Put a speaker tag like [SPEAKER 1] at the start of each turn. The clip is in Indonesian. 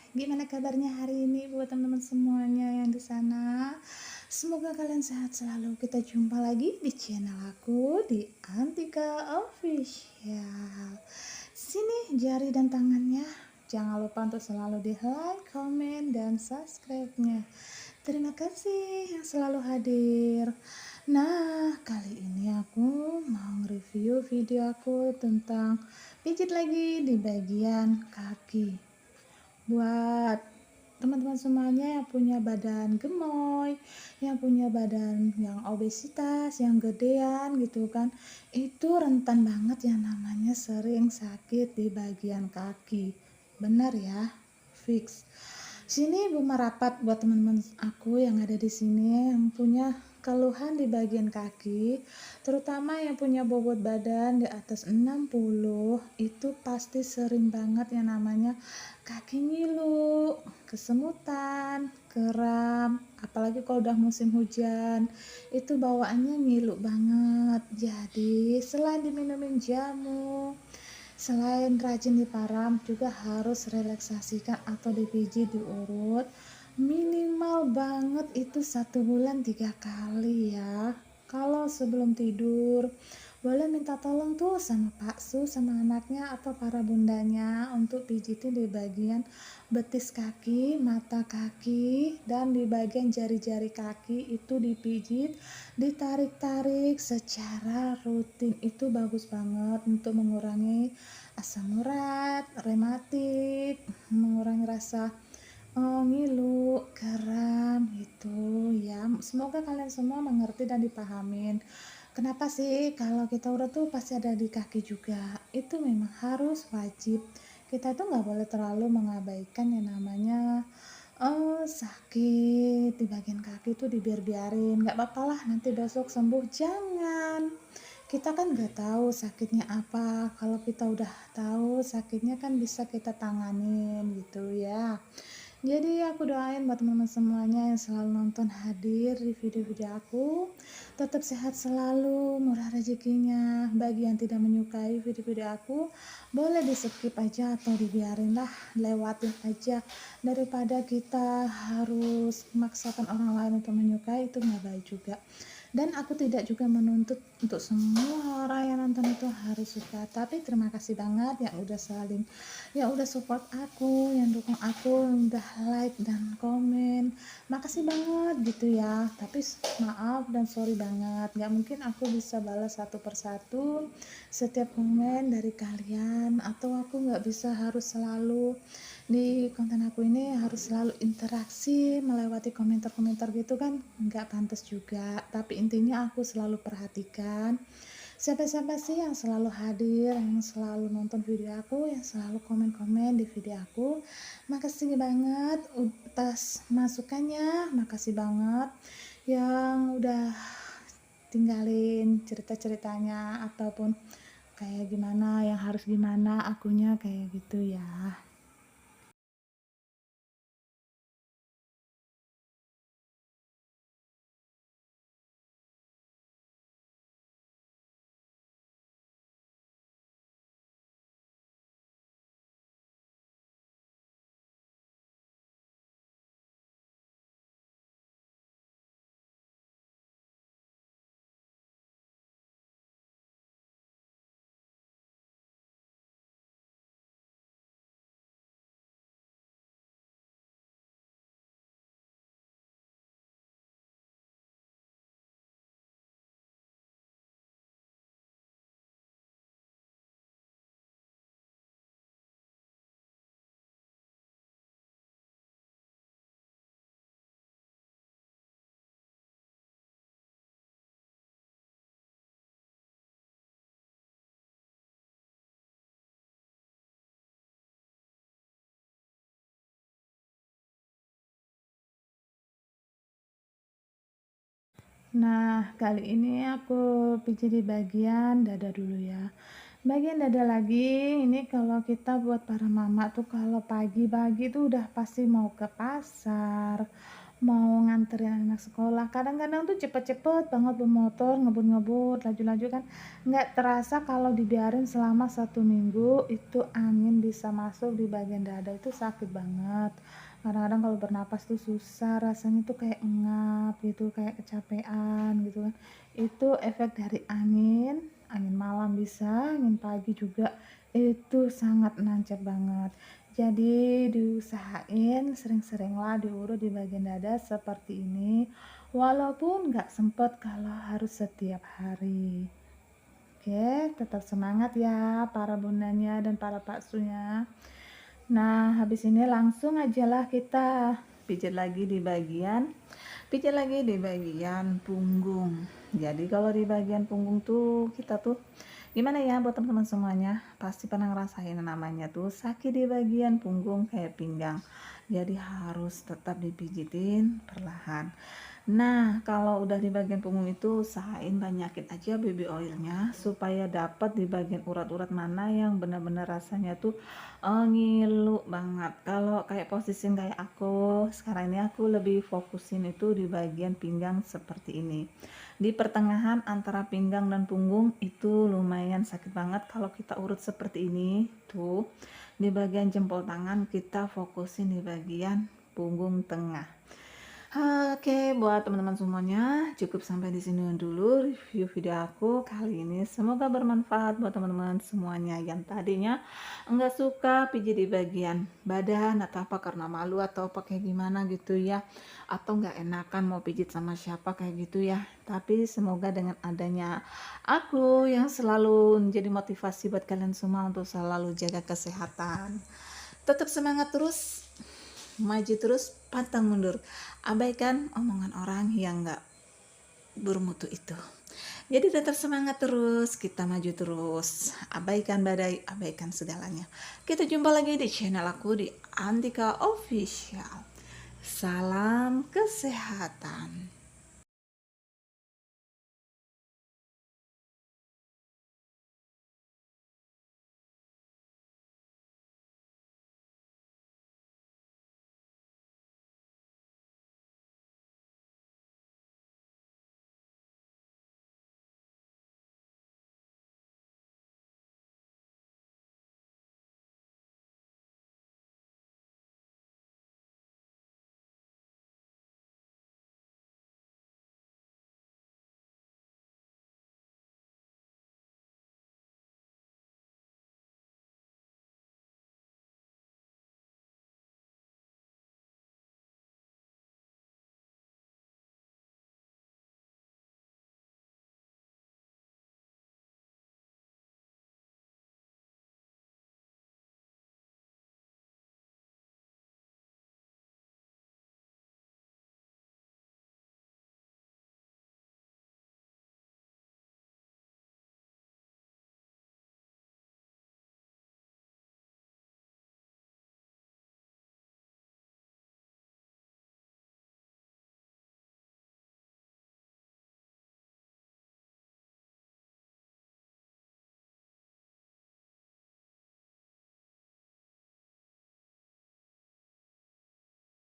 [SPEAKER 1] Gimana kabarnya hari ini buat teman-teman semuanya yang di sana? Semoga kalian sehat selalu. Kita jumpa lagi di channel aku di Antika Official. Sini jari dan tangannya. Jangan lupa untuk selalu di like, komen, dan subscribe-nya. Terima kasih yang selalu hadir. Nah, kali ini aku mau review video aku tentang pijit lagi di bagian kaki. Buat teman-teman semuanya yang punya badan gemoy, yang punya badan yang obesitas, yang gedean gitu kan, itu rentan banget yang namanya sering sakit di bagian kaki. Benar ya, fix. Sini Bu merapat buat teman-teman aku yang ada di sini yang punya keluhan di bagian kaki, terutama yang punya bobot badan di atas 60, itu pasti sering banget yang namanya kaki ngilu, kesemutan, kram, apalagi kalau udah musim hujan, itu bawaannya ngilu banget. Jadi selain diminumin jamu, selain rajin diparam, juga harus relaksasikan atau dipijit diurut minimal banget itu 1 bulan 3 kali ya. Kalau sebelum tidur boleh minta tolong tuh sama Pak Su sama anaknya atau para bundanya untuk pijitin di bagian betis kaki, mata kaki, dan di bagian jari-jari kaki itu dipijit, ditarik-tarik secara rutin. Itu bagus banget untuk mengurangi asam urat, rematik, mengurangi rasa ngilu, kram gitu ya. Semoga kalian semua mengerti dan dipahamin. Kenapa sih kalau kita udah tuh pasti ada di kaki juga? Itu memang harus wajib. Kita tuh nggak boleh terlalu mengabaikan yang namanya sakit di bagian kaki tuh dibiarin. Nggak apa-apa lah, nanti besok sembuh. Jangan. Kita kan nggak tahu sakitnya apa. Kalau kita udah tahu sakitnya kan bisa kita tanganin gitu ya. Jadi aku doain buat teman-teman semuanya yang selalu nonton hadir di video-video aku, tetap sehat selalu, murah rezekinya. Bagi yang tidak menyukai video-video aku, boleh di skip aja atau dibiarin lah, lewatin aja, daripada kita harus memaksakan orang lain untuk menyukai. Itu nggak baik juga. Dan aku tidak juga menuntut untuk semua orang yang nonton itu harus suka, tapi terima kasih banget yang udah saling, yang udah support aku, yang dukung aku, yang udah like dan komen. Makasih banget gitu ya. Tapi maaf dan sorry banget, gak mungkin aku bisa balas satu persatu setiap komen dari kalian, atau aku gak bisa harus selalu di konten aku ini harus selalu interaksi melewati komentar-komentar gitu kan, nggak pantas juga. Tapi intinya aku selalu perhatikan siapa-siapa sih yang selalu hadir, yang selalu nonton video aku, yang selalu komen-komen di video aku. Makasih banget atas masukannya, makasih banget yang udah tinggalin cerita-ceritanya ataupun kayak gimana, yang harus gimana akunya kayak gitu ya. Nah, kali ini aku pijit di bagian dada dulu ya. Bagian dada lagi, ini kalau kita buat para mama tuh kalau pagi-pagi tuh udah pasti mau ke pasar, mau nganterin anak sekolah, kadang-kadang tuh cepet-cepet banget bermotor, ngebut-ngebut, laju-laju kan, nggak terasa kalau dibiarin selama 1 minggu, itu angin bisa masuk di bagian dada, itu sakit banget. Kadang-kadang kalau bernapas tuh susah, rasanya tuh kayak ngap gitu, kayak kecapean gitu kan. Itu efek dari angin, angin malam bisa, angin pagi juga, itu sangat nancep banget. Jadi diusahain sering-seringlah diurut di bagian dada seperti ini, walaupun nggak sempet kalau harus setiap hari. Oke, tetap semangat ya para bundanya dan para paksunya. Nah, habis ini langsung ajalah kita pijat lagi di bagian punggung. Jadi kalau di bagian punggung tuh kita tuh gimana ya, buat teman-teman semuanya pasti pernah ngerasain namanya tuh sakit di bagian punggung kayak pinggang. Jadi harus tetap dipijitin perlahan. Nah, kalau udah di bagian punggung itu usahain banyakin aja baby oilnya supaya dapat di bagian urat-urat mana yang benar-benar rasanya tuh ngilu banget. Kalau kayak posisi kayak aku sekarang ini, aku lebih fokusin itu di bagian pinggang seperti ini. Di pertengahan antara pinggang dan punggung itu lumayan sakit banget kalau kita urut seperti ini tuh. Di bagian jempol tangan kita fokusin di bagian punggung tengah. Oke, buat teman-teman semuanya, cukup sampai di sini dulu review video aku kali ini. Semoga bermanfaat buat teman-teman semuanya yang tadinya enggak suka pijit di bagian badan atau apa karena malu atau apa kayak gimana gitu ya, atau enggak enakan mau pijit sama siapa kayak gitu ya. Tapi semoga dengan adanya aku yang selalu menjadi motivasi buat kalian semua untuk selalu jaga kesehatan. Tetap semangat terus, maju terus, pantang mundur, abaikan omongan orang yang gak bermutu itu. Jadi tetap semangat terus, kita maju terus, abaikan badai, abaikan segalanya. Kita jumpa lagi di channel aku di Antika Official. Salam kesehatan.